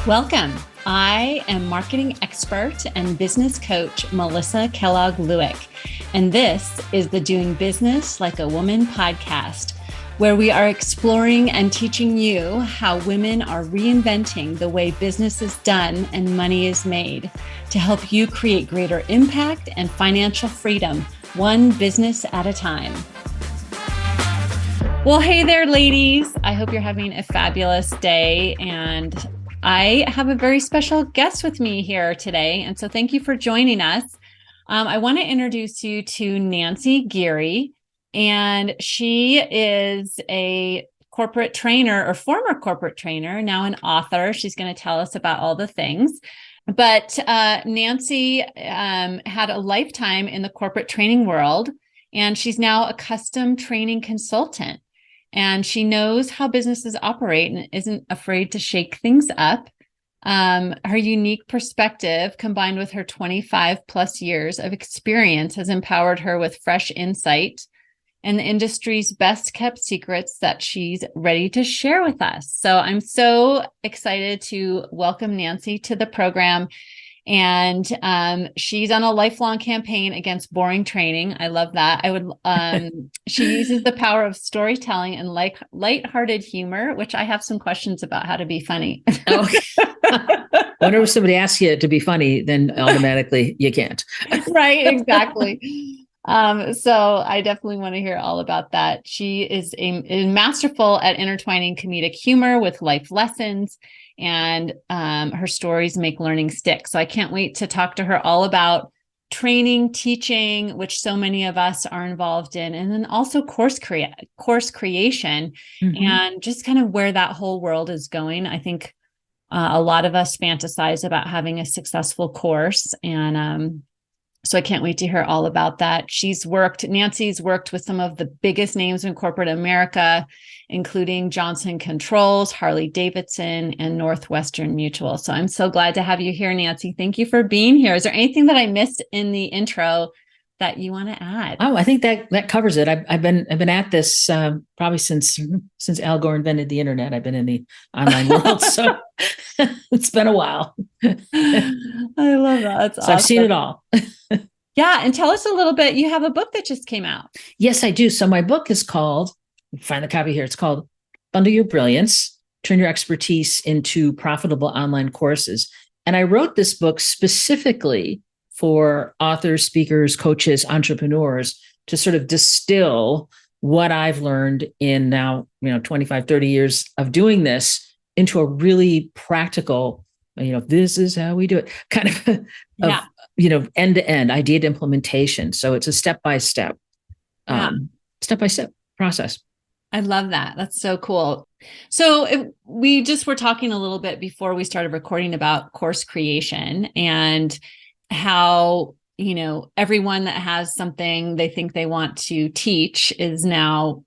Welcome. I am marketing expert and business coach Melissa Kellogg Lewick, and this is the Doing Business Like a Woman podcast, where we are exploring and teaching you how women are reinventing the way business is done and money is made to help you create greater impact and financial freedom, one business at a time. Well, hey there, ladies. I hope you're having a fabulous day, and I have a very special guest with me here today. And so thank you for joining us. I want to introduce you to Nancy Geary, and she is a corporate trainer or former corporate trainer, now an author. She's going to tell us about all the things. But Nancy had a lifetime in the corporate training world, and she's now a custom training consultant. And she knows how businesses operate and isn't afraid to shake things up. Her unique perspective, combined with her 25 plus years of experience, has empowered her with fresh insight and the industry's best kept secrets that she's ready to share with us. So I'm so excited to welcome Nancy to the program. And she's on a lifelong campaign against boring training. I love that. She uses the power of storytelling and lighthearted humor, which I have some questions about how to be funny. Okay. Whenever somebody asks you to be funny, then automatically you can't. Right, exactly. So I definitely want to hear all about that. She is masterful at intertwining comedic humor with life lessons, and her stories make learning stick. So I can't wait to talk to her all about training, teaching, which so many of us are involved in, and then also course creation, and just kind of where that whole world is going. I think a lot of us fantasize about having a successful course, and so I can't wait to hear all about that. Nancy's worked with some of the biggest names in corporate America, including Johnson Controls, Harley Davidson, and Northwestern Mutual. So I'm so glad to have you here, Nancy. Thank you for being here. Is there anything that I missed in the intro that you want to add? Oh, I think that covers it. I've been at this probably since Al Gore invented the internet. I've been in the online world, so it's been a while. I love that. That's awesome. I've seen it all. Yeah, and tell us a little bit. You have a book that just came out. Yes, I do. So my book is called, find the copy here. It's called Bundle Your Brilliance, Turn Your Expertise into Profitable Online Courses. And I wrote this book specifically for authors, speakers, coaches, entrepreneurs to sort of distill what I've learned in now, 25, 30 years of doing this into a really practical, this is how we do it kind of, end-to-end idea to implementation. So it's a step-by-step process. I love that. That's so cool. So we just were talking a little bit before we started recording about course creation and how, everyone that has something they think they want to teach is now,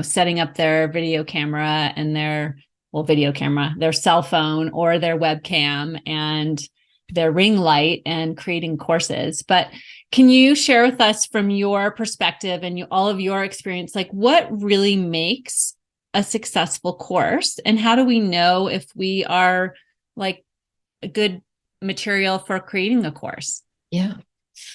setting up their video camera and their cell phone or their webcam and their ring light and creating courses. But can you share with us from your perspective and all of your experience, like what really makes a successful course, and how do we know if we are like a good material for creating a course? Yeah.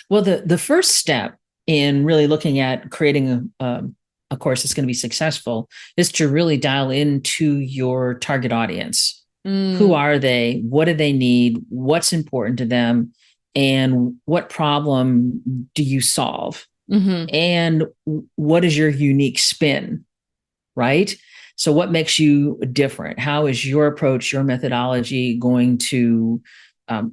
Well, the first step in really looking at creating a course that's going to be successful is to really dial into your target audience. Who are they? What do they need? What's important to them? And what problem do you solve? And what is your unique spin, right? So what makes you different? How is your approach, your methodology going to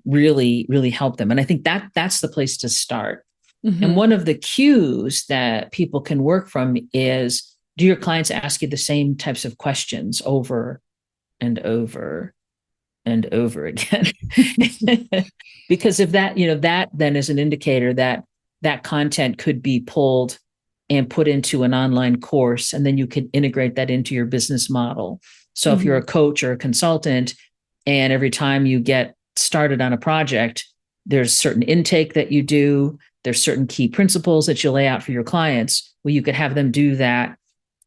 really, really help them? And I think that's the place to start. And one of the cues that people can work from is, do your clients ask you the same types of questions over and over and over again? Because if that, that then is an indicator that content could be pulled and put into an online course, and then you can integrate that into your business model. So if you're a coach or a consultant, and every time you get started on a project, there's certain intake that you do, there's certain key principles that you lay out for your clients, well, you could have them do that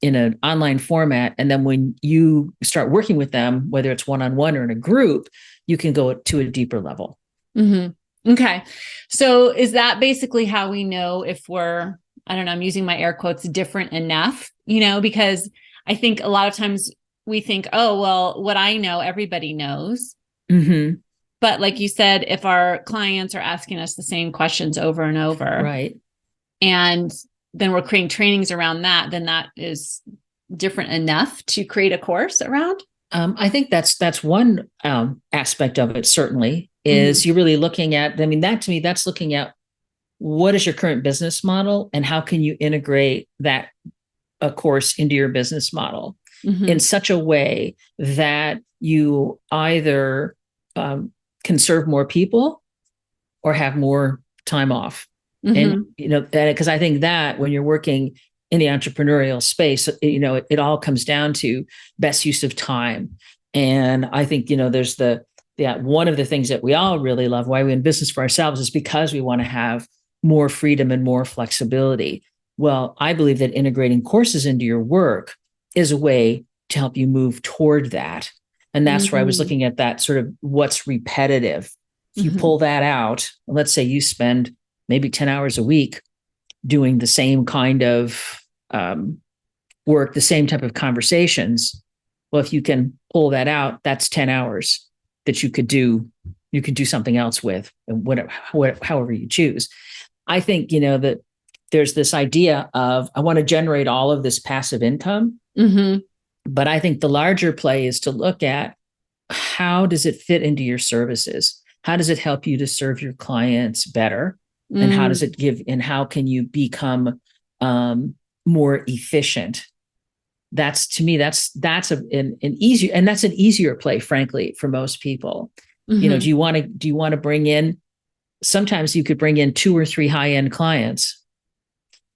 in an online format. And then when you start working with them, whether it's one-on-one or in a group, you can go to a deeper level. Mm-hmm. Okay. So is that basically how we know if we're, I don't know, I'm using my air quotes, different enough, because I think a lot of times we think, oh, well, what I know, everybody knows. Mm-hmm. But like you said, if our clients are asking us the same questions over and over, right, and then we're creating trainings around that, then that is different enough to create a course around. I think that's one aspect of it. Certainly, is you're really looking at. I mean, that to me, that's looking at what is your current business model and how can you integrate that a course into your business model in such a way that you either can serve more people or have more time off. And, because I think that when you're working in the entrepreneurial space, it all comes down to best use of time. And I think, there's one of the things that we all really love, why we're in business for ourselves, is because we want to have more freedom and more flexibility. Well, I believe that integrating courses into your work is a way to help you move toward that. And that's where I was looking at that sort of what's repetitive. If you pull that out, let's say you spend maybe 10 hours a week doing the same kind of work, the same type of conversations. Well, if you can pull that out, that's 10 hours that you could do something else with, however you choose. I think, that there's this idea of, I want to generate all of this passive income. But I think the larger play is to look at how does it fit into your services? How does it help you to serve your clients better? And how does it give, and how can you become more efficient? That's, to me, that's an easier, and that's an easier play, frankly, for most people. Do you want to bring in, sometimes you could bring in 2 or 3 high-end clients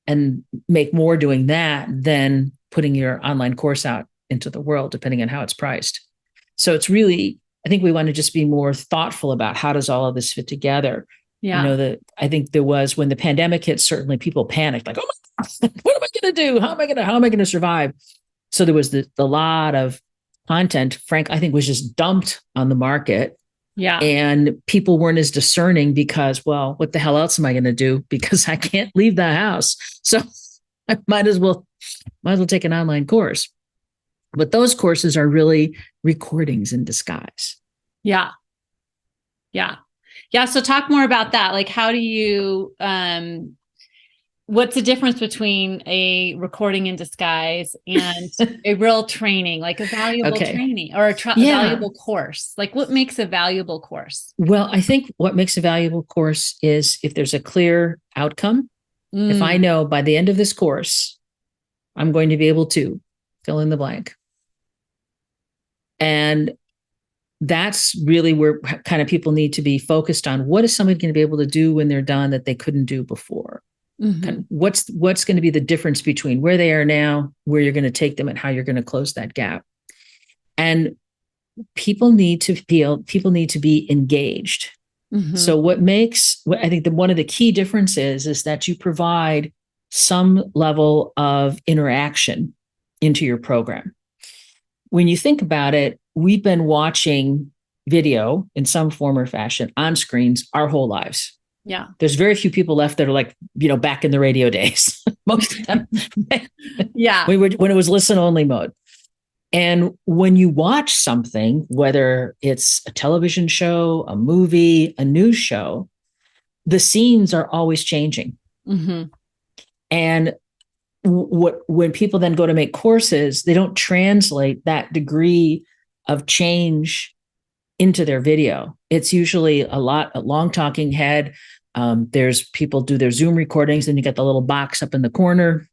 and make more doing that than putting your online course out into the world, depending on how it's priced. So it's really, I think we want to just be more thoughtful about how does all of this fit together. Yeah. I think there was, when the pandemic hit, certainly people panicked, like, oh my God, what am I going to do? How am I going to survive? So there was a lot of content, I think, was just dumped on the market. Yeah. And people weren't as discerning because, well, what the hell else am I going to do? Because I can't leave the house. So I might as well take an online course. But those courses are really recordings in disguise. Yeah. Yeah. Yeah. So talk more about that. Like, how do you, what's the difference between a recording in disguise and a real training, like a valuable training or a valuable course? Like, what makes a valuable course? Well, I think what makes a valuable course is if there's a clear outcome. If I know by the end of this course, I'm going to be able to fill in the blank. And that's really where kind of people need to be focused on. What is somebody going to be able to do when they're done that they couldn't do before? Kind of what's going to be the difference between where they are now, where you're going to take them, and how you're going to close that gap? And people need to be engaged. So I think that one of the key differences is that you provide some level of interaction into your program. When you think about it, we've been watching video in some form or fashion on screens our whole lives. Yeah. There's very few people left that are like, back in the radio days. Most of them. Yeah. When it was listen only mode. And when you watch something, whether it's a television show, a movie, a news show, the scenes are always changing. And when people then go to make courses, they don't translate that degree of change into their video. It's usually a long talking head. There's people do their Zoom recordings, and you get the little box up in the corner.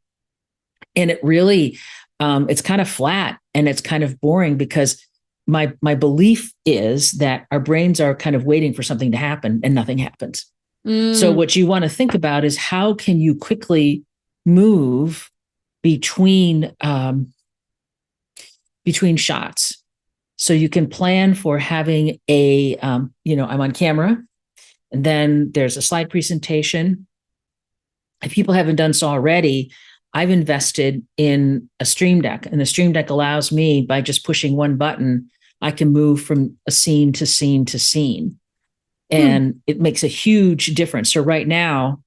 And it really, it's kind of flat and it's kind of boring, because my belief is that our brains are kind of waiting for something to happen and nothing happens. So what you want to think about is how can you quickly move between shots. So you can plan for having I'm on camera, and then there's a slide presentation. If people haven't done so already, I've invested in a Stream Deck, and the Stream Deck allows me, by just pushing one button, I can move from a scene to scene to scene. And it makes a huge difference. So right now,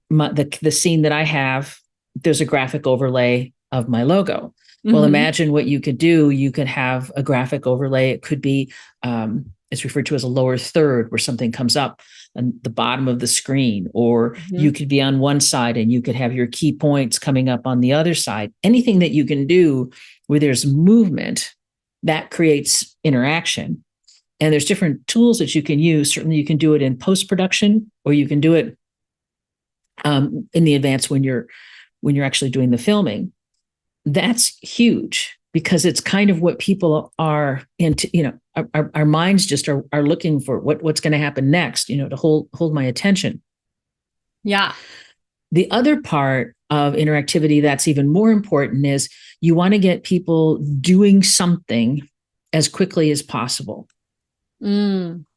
the scene that I have, there's a graphic overlay of my logo. Well, imagine what you could do. You could have a graphic overlay. It could be, it's referred to as a lower third, where something comes up on the bottom of the screen, or you could be on one side and you could have your key points coming up on the other side. Anything that you can do where there's movement, that creates interaction. And there's different tools that you can use. Certainly you can do it in post-production, or you can do it in the advance when you're actually doing the filming. That's huge, because it's kind of what people are into. Our minds just are looking for what's going to happen next, to hold my attention. Yeah. The other part of interactivity that's even more important is you want to get people doing something as quickly as possible.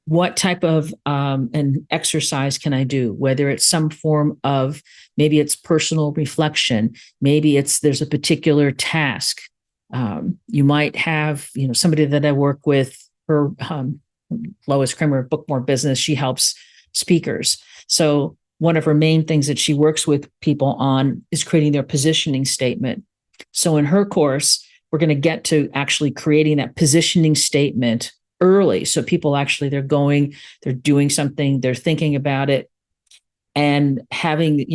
What type of an exercise can I do? Whether it's some form of, maybe it's personal reflection, maybe there's a particular task. You might have, somebody that I work with, her Lois Kramer, Bookmore Business. She helps speakers. So one of her main things that she works with people on is creating their positioning statement. So in her course, we're going to get to actually creating that positioning statement early. So people actually, they're doing something, they're thinking about it, and having,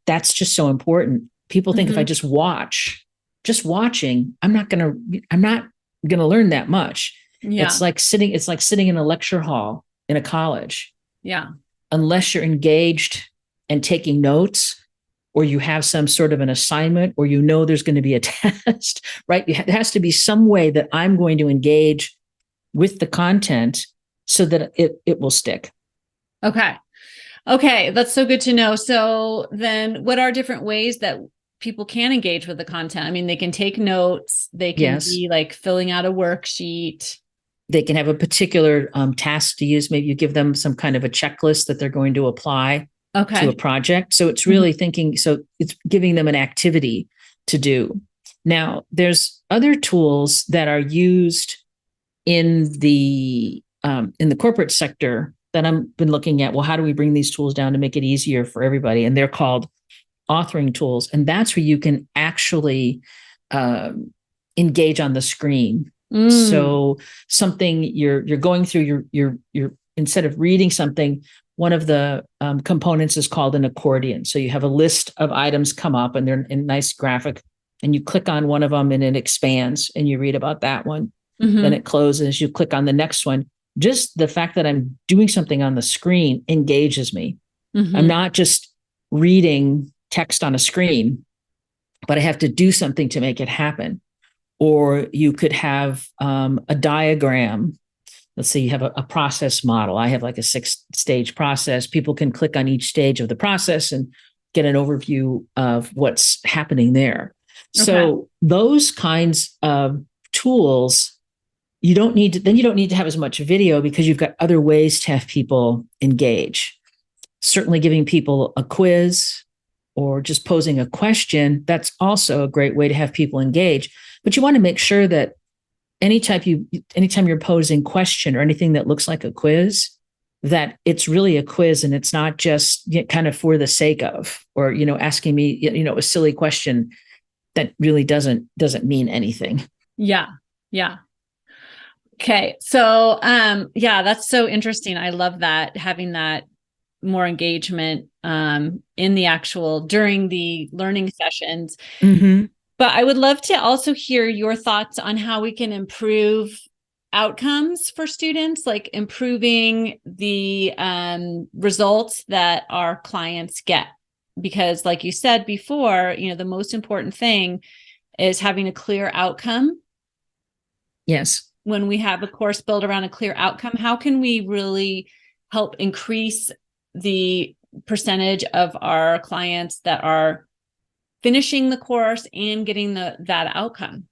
that's just so important. People think if I just watching, I'm not going to learn that much. Yeah. It's like sitting in a lecture hall in a college. Yeah. Unless you're engaged and taking notes, or you have some sort of an assignment, or there's going to be a test, right? There has to be some way that I'm going to engage with the content so that it will stick. Okay. That's so good to know. So then what are different ways that people can engage with the content? I mean, they can take notes. They can be like filling out a worksheet. They can have a particular task to use. Maybe you give them some kind of a checklist that they're going to apply to a project. So it's really thinking, so it's giving them an activity to do. Now, there's other tools that are used in the corporate sector that I've been looking at. Well, how do we bring these tools down to make it easier for everybody? And they're called authoring tools. And that's where you can actually engage on the screen. So something you're going through, you're instead of reading something, one of the components is called an accordion. So you have a list of items come up, and they're in a nice graphic, and you click on one of them and it expands, and you read about that one. Then it closes. You click on the next one. Just the fact that I'm doing something on the screen engages me. I'm not just reading text on a screen, but I have to do something to make it happen. Or you could have a diagram. Let's say you have a process model. I have like a 6-stage process. People can click on each stage of the process and get an overview of what's happening there. So those kinds of tools, you don't need to have as much video, because you've got other ways to have people engage. Certainly giving people a quiz or just posing a question, that's also a great way to have people engage. But you want to make sure that anytime you're posing question or anything that looks like a quiz, that it's really a quiz and it's not just kind of for the sake of, or, asking me, a silly question that really doesn't mean anything. Yeah. Yeah. Okay. So, that's so interesting. I love that, having that more engagement in the during the learning sessions. But I would love to also hear your thoughts on how we can improve outcomes for students, like improving the results that our clients get. Because like you said before, the most important thing is having a clear outcome. Yes. When we have a course built around a clear outcome, how can we really help increase the percentage of our clients that are finishing the course and getting that outcome?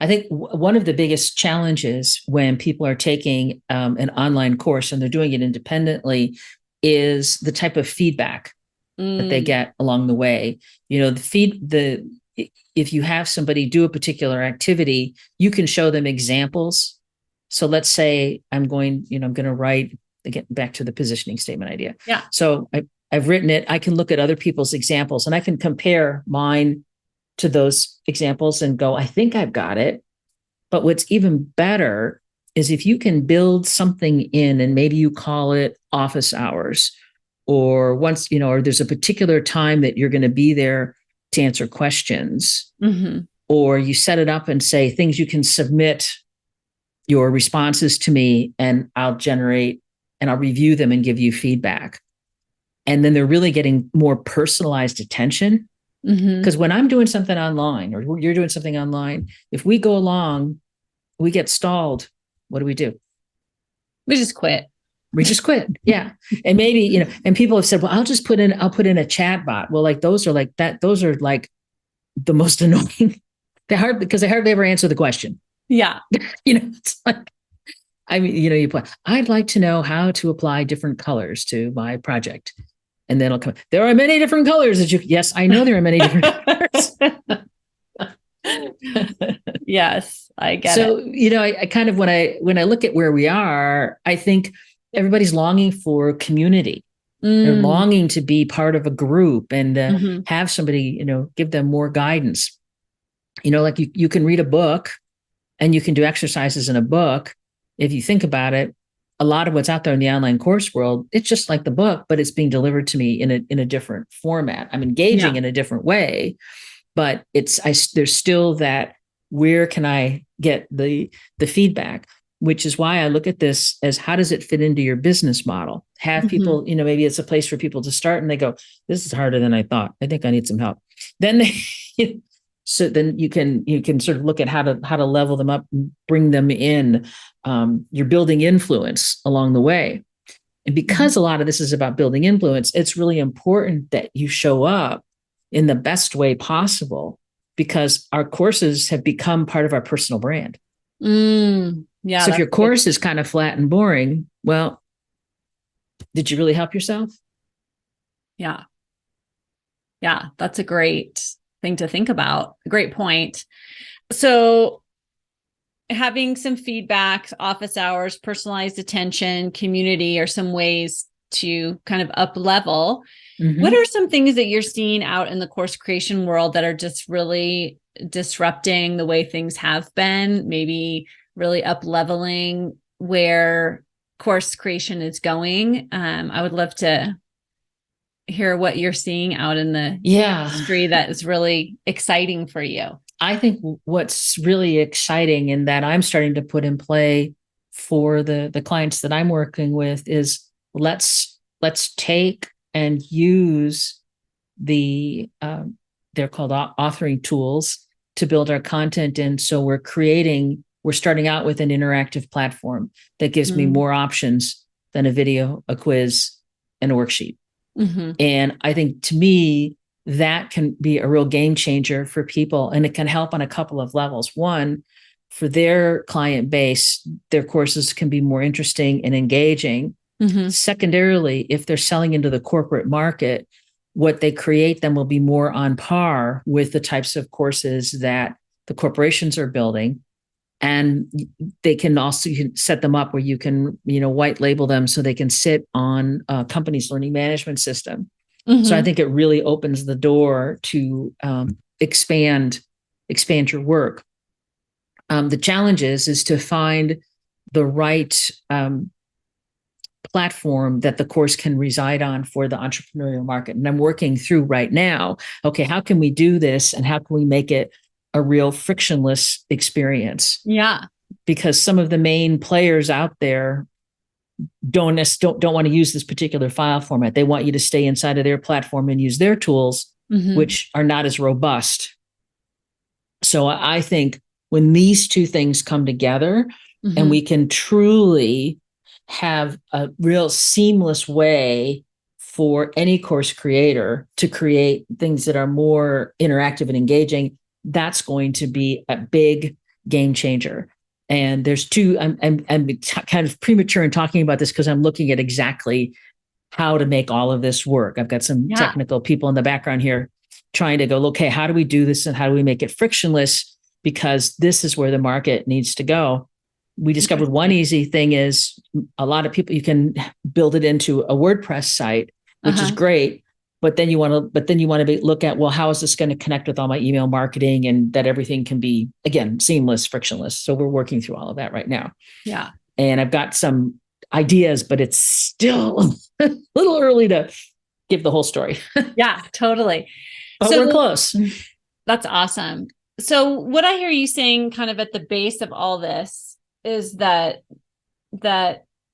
I think one of the biggest challenges when people are taking an online course and they're doing it independently is the type of feedback that they get along the way. If you have somebody do a particular activity, you can show them examples. So let's say I'm going to write, again, back to the positioning statement idea. Yeah. So I've written it. I can look at other people's examples and I can compare mine to those examples and go, I think I've got it. But what's even better is if you can build something in, and maybe you call it office hours, or or there's a particular time that you're going to be there to answer questions, or you set it up and say things you can submit your responses to me and I'll generate and I'll review them and give you feedback. And then they're really getting more personalized attention. Because when I'm doing something online or you're doing something online, if we go along, we get stalled. What do? We just quit. We just quit. Yeah. And maybe, and people have said, well, I'll put in a chat bot. Well, those are like the most annoying. They're hard because they hardly ever answer the question. Yeah. It's like, you put, I'd like to know how to apply different colors to my project. And then it'll come, there are many different colors yes, I know there are many different colors. Yes, I get it. So, I kind of, when I look at where we are, I think everybody's longing for community. They're longing to be part of a group and have somebody, give them more guidance. Like you can read a book and you can do exercises in a book. If you think about it, a lot of what's out there in the online course world, it's just like the book, but it's being delivered to me in a different format. I'm engaging in a different way, but there's still that, where can I get the feedback? Which is why I look at this as, how does it fit into your business model? Have people, maybe it's a place for people to start and they go, this is harder than I thought. I think I need some help. Then so then you can sort of look at how to level them up, and bring them in. You're building influence along the way. And because a lot of this is about building influence, it's really important that you show up in the best way possible, because our courses have become part of our personal brand. Yeah. So if your course is kind of flat and boring, well, did you really help yourself? Yeah. Yeah. That's a great thing to think about. A great point. So having some feedback, office hours, personalized attention, community are some ways to kind of up level. What are some things that you're seeing out in the course creation world that are just really disrupting the way things have been, maybe really up leveling where course creation is going? I would love to hear what you're seeing out in the industry that is really exciting for you. I think what's really exciting and that I'm starting to put in play for the clients that I'm working with is let's take and use they're called authoring tools to build our content in. So we're starting out with an interactive platform that gives me more options than a video, a quiz, and a worksheet. And I think, to me, that can be a real game changer for people, and it can help on a couple of levels. One, for their client base, their courses can be more interesting and engaging. Secondarily, if they're selling into the corporate market, what they create then will be more on par with the types of courses that the corporations are building. And they can also, you can set them up where you can, white label them so they can sit on a company's learning management system. So I think it really opens the door to expand your work. The challenge is to find the right platform that the course can reside on for the entrepreneurial market. And I'm working through right now, okay, how can we do this and how can we make it a real frictionless experience? Yeah. Because some of the main players out there don't want to use this particular file format. They want you to stay inside of their platform and use their tools, which are not as robust. So I think when these two things come together and we can truly have a real seamless way for any course creator to create things that are more interactive and engaging, that's going to be a big game changer. And there's two, I'm kind of premature in talking about this because I'm looking at exactly how to make all of this work. I've got some technical people in the background here trying to go, okay, how do we do this and how do we make it frictionless? Because this is where the market needs to go. We discovered one easy thing is a lot of people, you can build it into a WordPress site, which is great. But then you want to look at, well, how is this going to connect with all my email marketing and that everything can be, again, seamless, frictionless. So we're working through all of that right now. Yeah. And I've got some ideas, but it's still a little early to give the whole story. Yeah, totally. But we're close. That's awesome. So what I hear you saying kind of at the base of all this is that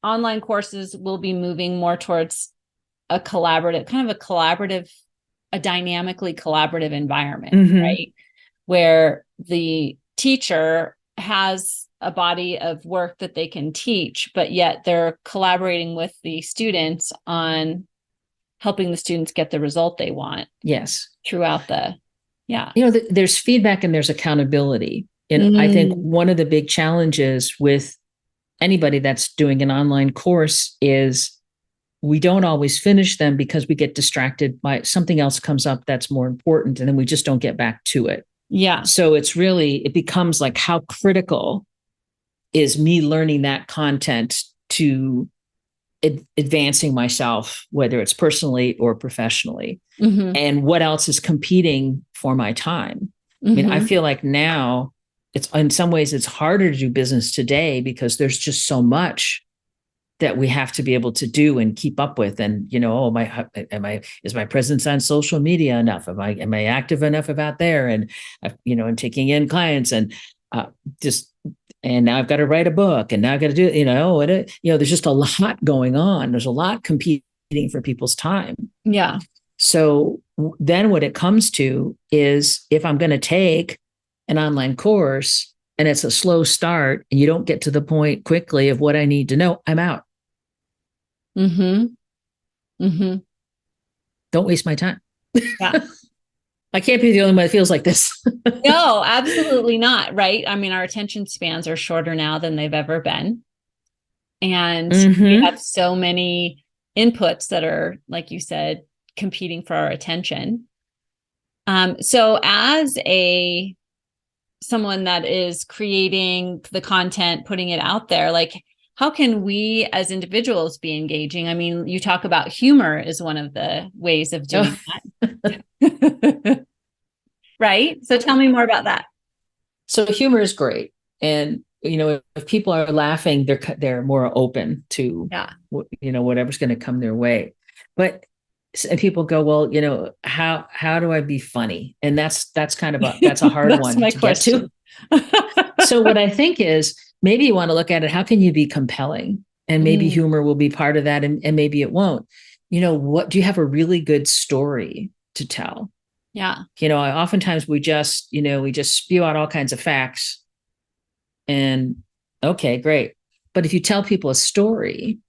online courses will be moving more towards a collaborative, a dynamically collaborative environment, right? Where the teacher has a body of work that they can teach, but yet they're collaborating with the students on helping the students get the result they want. Yes. Throughout there's feedback and there's accountability. And I think one of the big challenges with anybody that's doing an online course is we don't always finish them because we get distracted by something else comes up that's more important. And then we just don't get back to it. Yeah. So it becomes like, how critical is me learning that content to advancing myself, whether it's personally or professionally, and what else is competing for my time. I mean, I feel like now it's in some ways it's harder to do business today because there's just so much that we have to be able to do and keep up with. And, is my presence on social media enough? Am I active enough about there? And, and taking in clients and and now I've got to write a book and now I've got to do, there's just a lot going on. There's a lot competing for people's time. Yeah. So then what it comes to is if I'm going to take an online course and it's a slow start and you don't get to the point quickly of what I need to know, I'm out. Don't waste my time. Yeah. I can't be the only one that feels like this. No, absolutely not. Right. I mean, our attention spans are shorter now than they've ever been. And we have so many inputs that are, like you said, competing for our attention. So as someone that is creating the content, putting it out there, like, how can we as individuals be engaging? I mean, you talk about humor is one of the ways of doing that. Right? So tell me more about that. So humor is great. And, if people are laughing, they're more open to, whatever's going to come their way. But and people go, well, how do I be funny? And that's kind of that's a hard one to question. Get to. So what I think is maybe you want to look at it. How can you be compelling? And maybe humor will be part of that. And maybe it won't. What do you have a really good story to tell? Yeah. Oftentimes we just spew out all kinds of facts and okay, great. But if you tell people a story,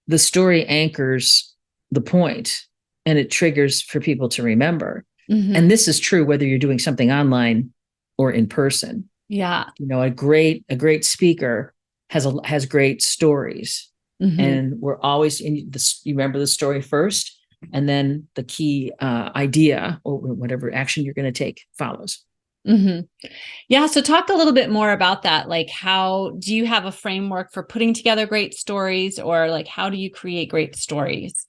the story anchors the point and it triggers for people to remember. And this is true whether you're doing something online or in person. Yeah. A great speaker has great stories. And we're always you remember the story first, and then the key idea or whatever action you're going to take follows. Yeah. So talk a little bit more about that. Like, how do you have a framework for putting together great stories, or like, how do you create great stories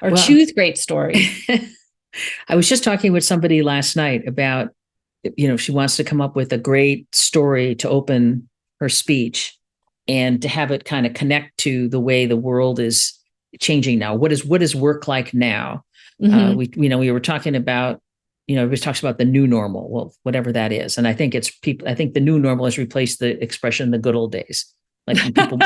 or choose great stories? I was just talking with somebody last night about, she wants to come up with a great story to open her speech and to have it kind of connect to the way the world is changing now. What is work like now? We were talking about, we talks about the new normal. Well, whatever that is. And I think I think the new normal has replaced the expression the good old days. Like people,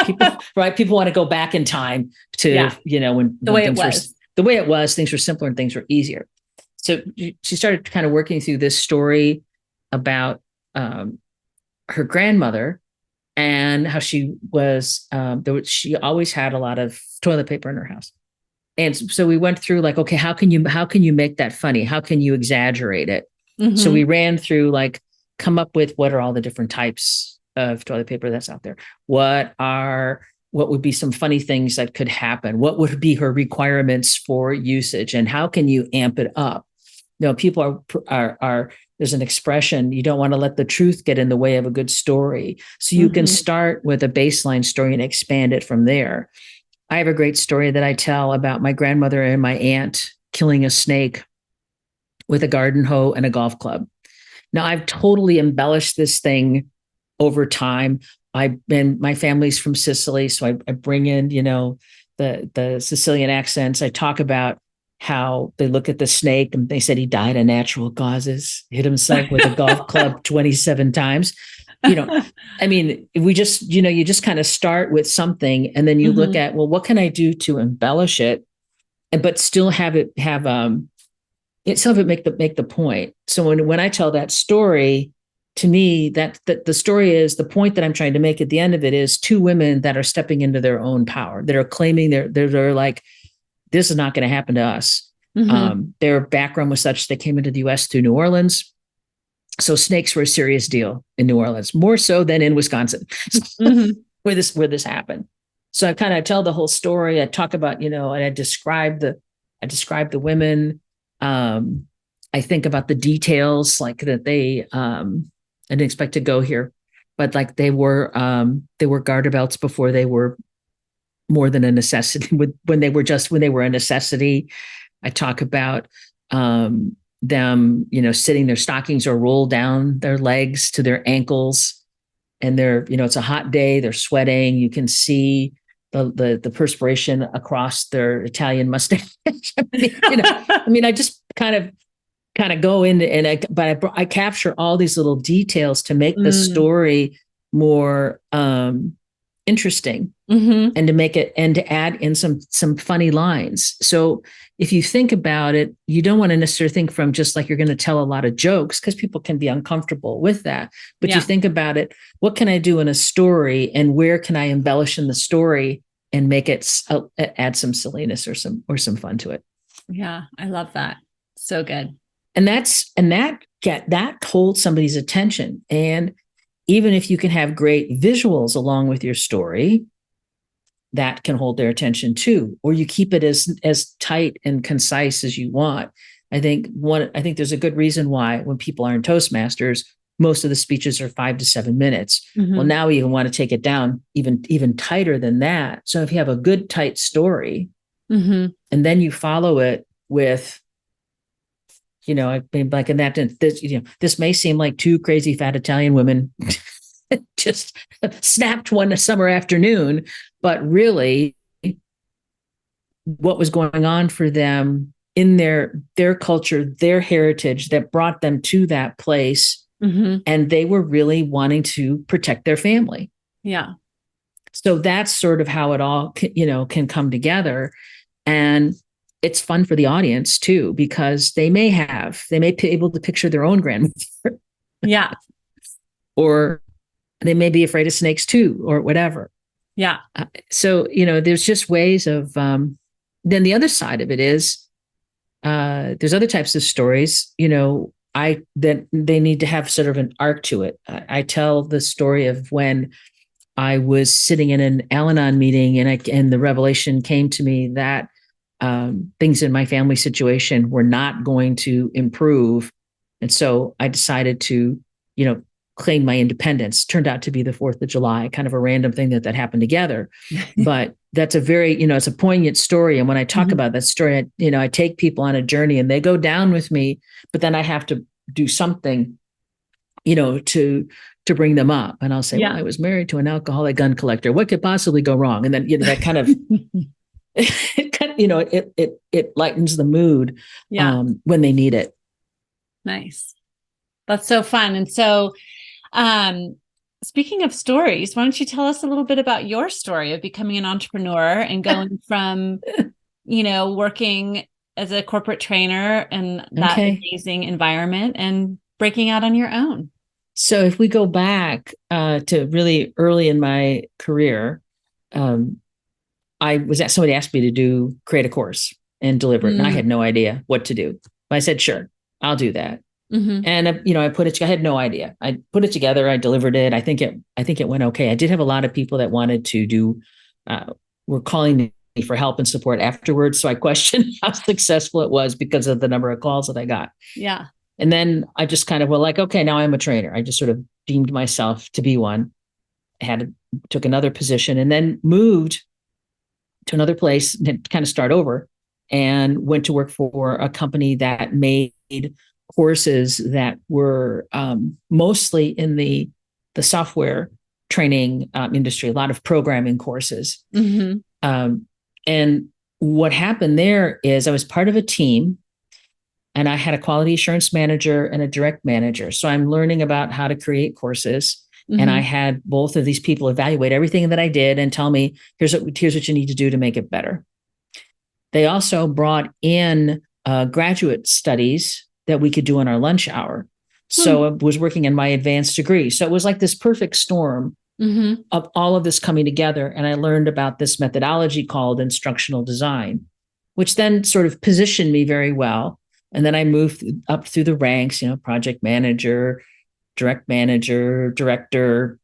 right. People want to go back in time to, when the way it was. The way it was, things were simpler and things were easier. So she started kind of working through this story about her grandmother and how she was, she always had a lot of toilet paper in her house. And so we went through like, okay, how can you make that funny? How can you exaggerate it? So we ran through like, come up with what are all the different types of toilet paper that's out there? What are what would be some funny things that could happen? What would be her requirements for usage, and how can you amp it up? People are there's an expression, you don't want to let the truth get in the way of a good story. So you can start with a baseline story and expand it from there. I have a great story that I tell about my grandmother and my aunt killing a snake with a garden hoe and a golf club. Now, I've totally embellished this thing over time. My family's from Sicily, so I bring in, the Sicilian accents. I talk about how they look at the snake and they said he died of natural causes, hit himself with a golf club 27 times. We just, you just kind of start with something, and then you look at, well, what can I do to embellish it, but still have it make the point. So when I tell that story, to me, that the story is, the point that I'm trying to make at the end of it is two women that are stepping into their own power, that are claiming they're like, this is not going to happen to us. Their background was such, they came into the U.S. through New Orleans. So snakes were a serious deal in New Orleans, more so than in Wisconsin, where this happened. So I kind of tell the whole story. I talk about, and I describe the women. I think about the details, like that I didn't expect to go here, but like they were garter belts before they were more than a necessity. When they were a necessity. I talk about them, sitting, their stockings are rolled down their legs to their ankles, and it's a hot day, they're sweating. You can see the perspiration across their Italian mustache. I just kind of go in, but I capture all these little details to make the story more interesting, and to make it, and to add in some funny lines. So if you think about it, you don't want to necessarily think from just like you're going to tell a lot of jokes, because people can be uncomfortable with that. But you think about it, what can I do in a story, and where can I embellish in the story and make it add some silliness or some fun to it? Yeah, I love that. So good. And that holds somebody's attention. And even if you can have great visuals along with your story, that can hold their attention too. Or you keep it as tight and concise as you want. I think there's a good reason why when people are in Toastmasters, most of the speeches are 5 to 7 minutes. Well, now we even want to take it down even tighter than that. So if you have a good tight story, and then you follow it with, like in that, this may seem like two crazy fat Italian women just snapped one summer afternoon, but really what was going on for them in their culture, their heritage, that brought them to that place. And they were really wanting to protect their family. Yeah. So that's sort of how it all, can come together. And it's fun for the audience too, because they may be able to picture their own grandmother. Yeah. Or they may be afraid of snakes too, or whatever. Yeah. So, there's just ways of, then the other side of it is, there's other types of stories, that they need to have sort of an arc to it. I tell the story of when I was sitting in an Al-Anon meeting, and the revelation came to me that things in my family situation were not going to improve. And so I decided to, claim my independence. Turned out to be the 4th of July, kind of a random thing that happened together. But that's a very, it's a poignant story. And when I talk about that story, I take people on a journey and they go down with me, but then I have to do something, to bring them up. And I'll say, well, I was married to an alcoholic gun collector. What could possibly go wrong? And then, that kind of, it lightens the mood when they need it. Nice. That's so fun. And so, speaking of stories, why don't you tell us a little bit about your story of becoming an entrepreneur and going from, working as a corporate trainer in that amazing environment and breaking out on your own? So if we go back to really early in my career, somebody asked me to create a course and deliver it. And I had no idea what to do. But I said, sure, I'll do that. And I put it. I had no idea. I put it together. I delivered it. I think it went okay. I did have a lot of people that wanted to do were calling me for help and support afterwards. So I questioned how successful it was because of the number of calls that I got. Yeah. And then I just kind of were like, okay, now I'm a trainer. I just sort of deemed myself to be one. Took another position and then moved to another place and kind of start over, and went to work for a company that made courses that were mostly in the software training industry, a lot of programming courses. Mm-hmm. And what happened there is I was part of a team, and I had a quality assurance manager and a direct manager. So I'm learning about how to create courses. Mm-hmm. And I had both of these people evaluate everything that I did and tell me, here's what you need to do to make it better. They also brought in graduate studies that we could do in our lunch hour. So I was working in my advanced degree. So it was like this perfect storm mm-hmm. of all of this coming together. And I learned about this methodology called instructional design, which then sort of positioned me very well. And then I moved up through the ranks, project manager, direct manager, director,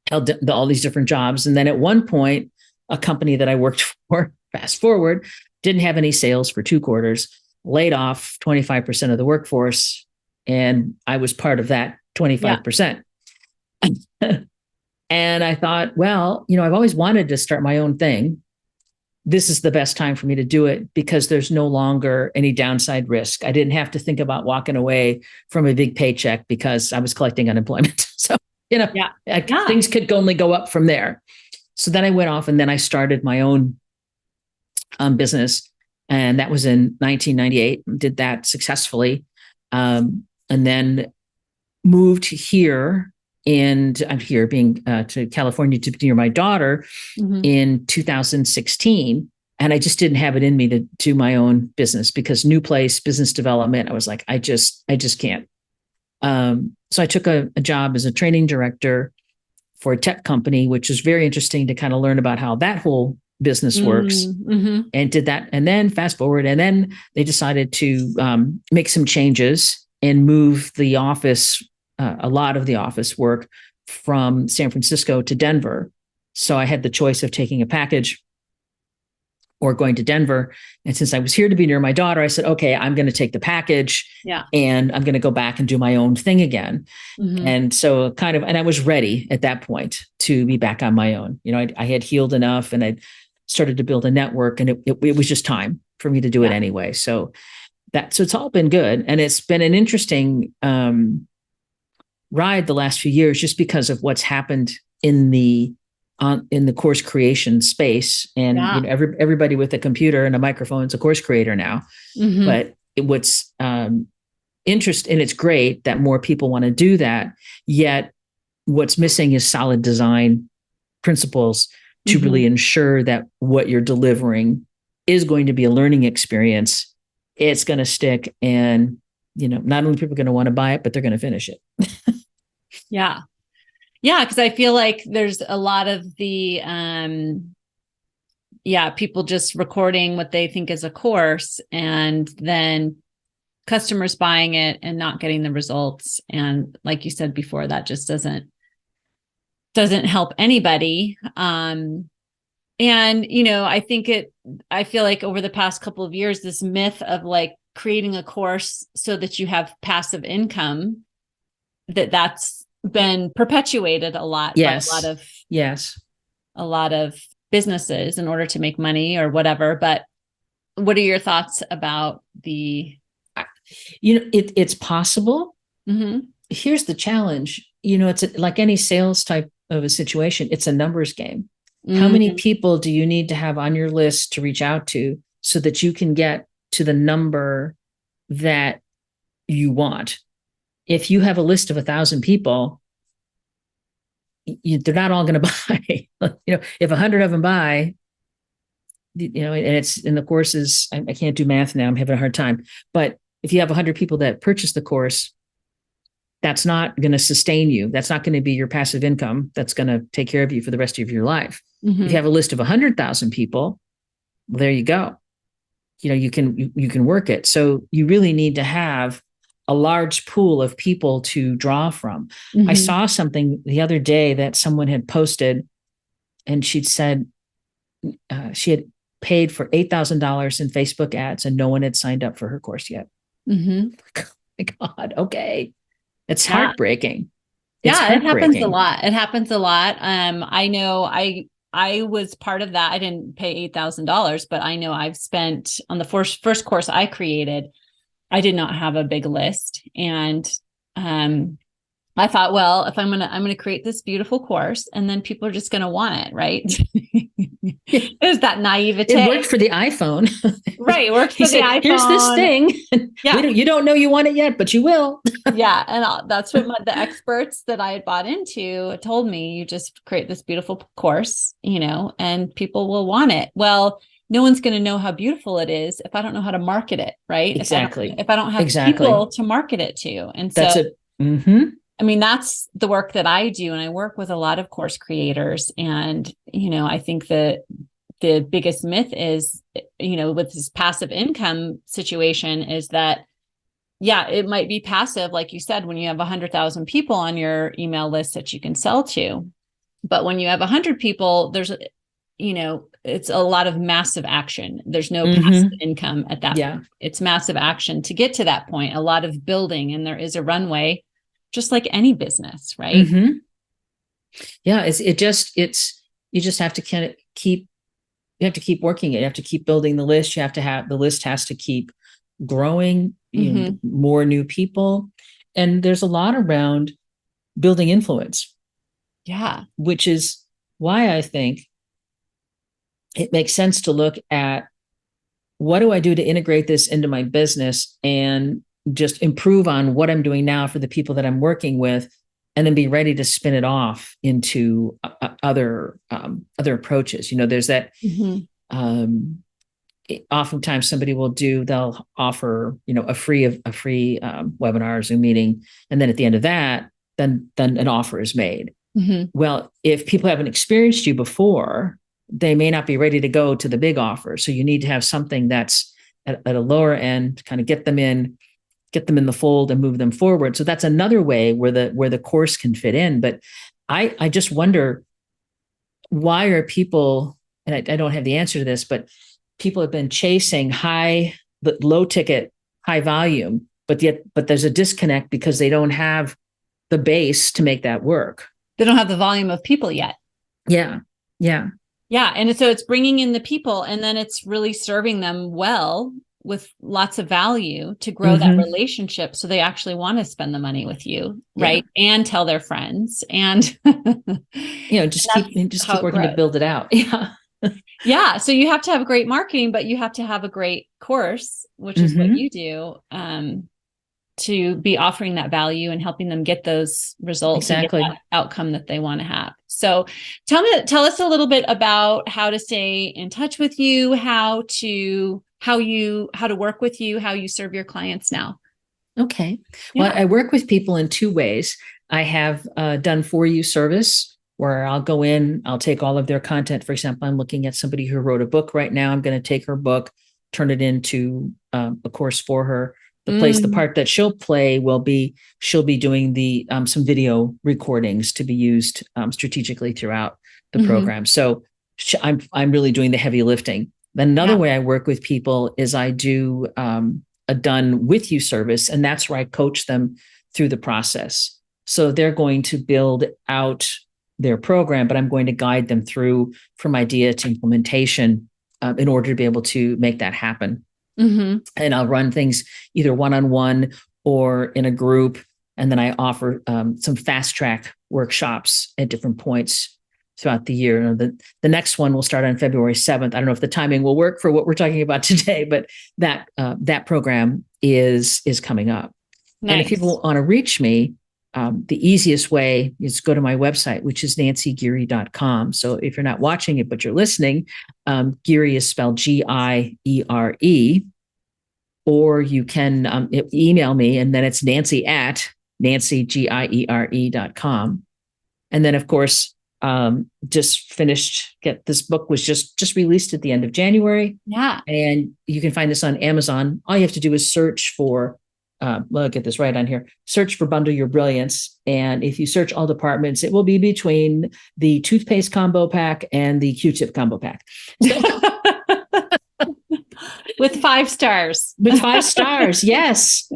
held all these different jobs. And then at one point, a company that I worked for, fast forward, didn't have any sales for 2 quarters, laid off 25% of the workforce. And I was part of that 25%. Yeah. And I thought, well, I've always wanted to start my own thing. This is the best time for me to do it because there's no longer any downside risk. I didn't have to think about walking away from a big paycheck because I was collecting unemployment. So, things could only go up from there. So then I went off and then I started my own business. And that was in 1998, did that successfully. And then moved here, and I'm here being to California to be near my daughter mm-hmm. in 2016. And I just didn't have it in me to do my own business because new place, business development, I was like, I just can't. So I took a job as a training director for a tech company, which is very interesting to kind of learn about how that whole business works mm-hmm. and did that. And then fast forward, and then they decided to make some changes and move the office, a lot of the office work from San Francisco to Denver. So I had the choice of taking a package or going to Denver. And since I was here to be near my daughter, I said, okay, I'm going to take the package and I'm going to go back and do my own thing again. Mm-hmm. And so and I was ready at that point to be back on my own. I had healed enough and I started to build a network, and it was just time for me to do it anyway. So it's all been good. And it's been an interesting ride the last few years just because of what's happened in the course creation space. And everybody with a computer and a microphone is a course creator now. Mm-hmm. But what's interesting, and it's great that more people want to do that, yet what's missing is solid design principles to mm-hmm. really ensure that what you're delivering is going to be a learning experience. It's going to stick, and not only people are going to want to buy it, but they're going to finish it. Yeah. Because I feel like there's a lot of the, people just recording what they think is a course, and then customers buying it and not getting the results. And like you said before, that just doesn't help anybody. And, I feel like over the past couple of years, this myth of like creating a course so that you have passive income, that's been perpetuated a lot by a lot of businesses in order to make money or whatever. But what are your thoughts about it's possible. Mm-hmm. Here's the challenge. It's like any sales type of a situation. It's a numbers game. Mm-hmm. How many people do you need to have on your list to reach out to so that you can get to the number that you want? If you have a list of 1,000 people, they're not all going to buy. If 100 of them buy, and it's in the courses, I can't do math now. I'm having a hard time. But if you have 100 people that purchase the course, that's not going to sustain you. That's not going to be your passive income. That's going to take care of you for the rest of your life. Mm-hmm. If you have a list of 100,000 people, well, there you go. You can work it. So you really need to have a large pool of people to draw from. Mm-hmm. I saw something the other day that someone had posted, and she'd said, she had paid for $8,000 in Facebook ads and no one had signed up for her course yet. Mm-hmm. My God. Okay. It's Yeah. heartbreaking. Yeah, it happens a lot. It happens a lot. I know I was part of that. I didn't pay $8,000, but I know I've spent on the first course I created, I did not have a big list. And I thought, well, if I'm gonna create this beautiful course, and then people are just gonna want it, right? It was that naivete. It worked for the iPhone. Right, it worked for the iPhone. Here's this thing. Yeah. You don't know you want it yet, but you will. Yeah, and that's what the experts that I had bought into told me. You just create this beautiful course, and people will want it. Well, no one's going to know how beautiful it is if I don't know how to market it, right? Exactly. If I don't have people to market it to. And so that's it. Mm-hmm. I mean, that's the work that I do. And I work with a lot of course creators. And, I think that the biggest myth is, with this passive income situation is that, yeah, it might be passive, like you said, when you have 100,000 people on your email list that you can sell to. But when you have 100 people, there's, it's a lot of massive action. There's no passive income at that point. It's massive action to get to that point, a lot of building, and there is a runway, just like any business, right? Mm-hmm. Yeah, you just have to kind of keep working it. You have to keep building the list. The list has to keep growing, more new people. And there's a lot around building influence. Yeah. Which is why I think it makes sense to look at what do I do to integrate this into my business and just improve on what I'm doing now for the people that I'm working with, and then be ready to spin it off into other approaches. There's that. Oftentimes somebody they'll offer, a free webinar or Zoom meeting. And then at the end of that, then an offer is made. Well, if people haven't experienced you before, they may not be ready to go to the big offer. So you need to have something that's at a lower end, kind of get them in the fold and move them forward. So that's another way where the course can fit in. But I just wonder, why are people, and I don't have the answer to this, but people have been chasing low ticket, high volume, but there's a disconnect because they don't have the base to make that work. They don't have the volume of people yet. Yeah. Yeah. Yeah. And so it's bringing in the people, and then it's really serving them well with lots of value to grow that relationship. So they actually want to spend the money with you. Right. And tell their friends, and, just keep working to build it out. Yeah. Yeah. So you have to have great marketing, but you have to have a great course, which is what you do, to be offering that value and helping them get those results, exactly, and get that outcome that they want to have. So tell us a little bit about how to stay in touch with you, how to work with you, how you serve your clients now. Okay. Yeah. Well, I work with people in two ways. I have done for you service, where I'll go in, I'll take all of their content. For example, I'm looking at somebody who wrote a book right now. I'm going to take her book, turn it into a course for her. The part that she'll play will be, she'll be doing the some video recordings to be used strategically throughout the program. So I'm really doing the heavy lifting. Then another way I work with people is I do a done with you service, and that's where I coach them through the process. So they're going to build out their program, but I'm going to guide them through from idea to implementation in order to be able to make that happen. And I'll run things either one-on-one or in a group. And then I offer some fast track workshops at different points throughout the year. The next one will start on February 7th. I don't know if the timing will work for what we're talking about today, but that program is coming up. Nice. And if people want to reach me, the easiest way is go to my website, which is nancygeary.com. So if you're not watching it, but you're listening, Geary is spelled Giere, or you can email me, and then it's nancy@nancygiere.com. And then, of course, this book was just released at the end of January. Yeah. And you can find this on Amazon. All you have to do is search for well, I'll get this right on here, search for Bundle Your Brilliance. And if you search all departments, it will be between the toothpaste combo pack and the Q-tip combo pack. With 5 stars. With 5 stars. Yes.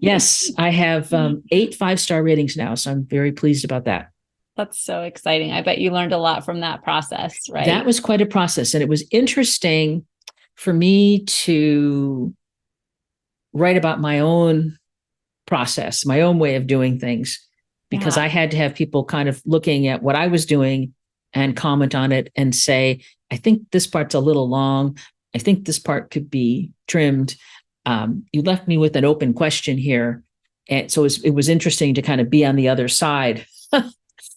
Yes. I have 8 5-star ratings now. So I'm very pleased about that. That's so exciting. I bet you learned a lot from that process, right? That was quite a process. And it was interesting for me to write about my own process, my own way of doing things, because I had to have people kind of looking at what I was doing and comment on it and say, I think this part's a little long. I think this part could be trimmed. You left me with an open question here. And so it was interesting to kind of be on the other side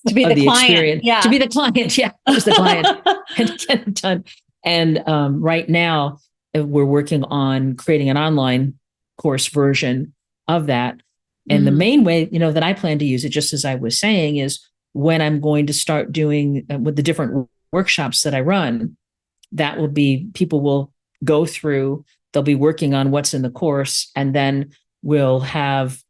to be the client. Experience. Yeah. To be the client. Yeah. I was the client and get it done. And right now we're working on creating an online course version of that. And the main way, that I plan to use it, just as I was saying, is when I'm going to start doing with the different workshops that I run, that will be, people will go through, they'll be working on what's in the course, and then we'll have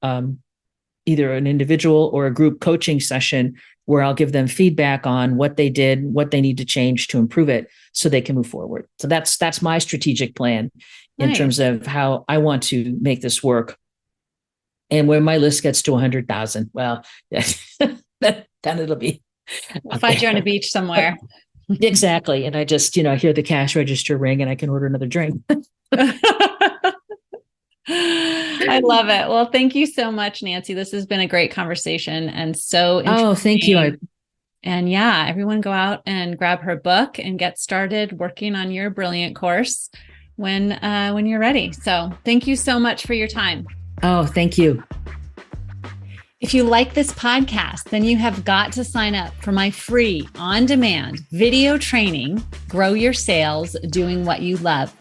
either an individual or a group coaching session where I'll give them feedback on what they did, what they need to change to improve it so they can move forward. So that's my strategic plan in terms of how I want to make this work. And when my list gets to 100,000, well, then it'll be. I'll find you on a beach somewhere. Exactly. And I just, hear the cash register ring and I can order another drink. I love it. Well, thank you so much, Nancy. This has been a great conversation and so interesting. Oh, thank you. And yeah, everyone go out and grab her book and get started working on your brilliant course when you're ready. So thank you so much for your time. Oh, thank you. If you like this podcast, then you have got to sign up for my free on-demand video training, Grow Your Sales Doing What You Love,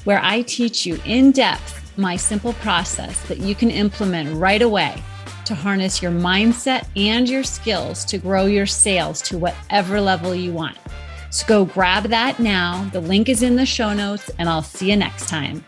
where I teach you in depth my simple process that you can implement right away to harness your mindset and your skills to grow your sales to whatever level you want. So go grab that now. The link is in the show notes, and I'll see you next time.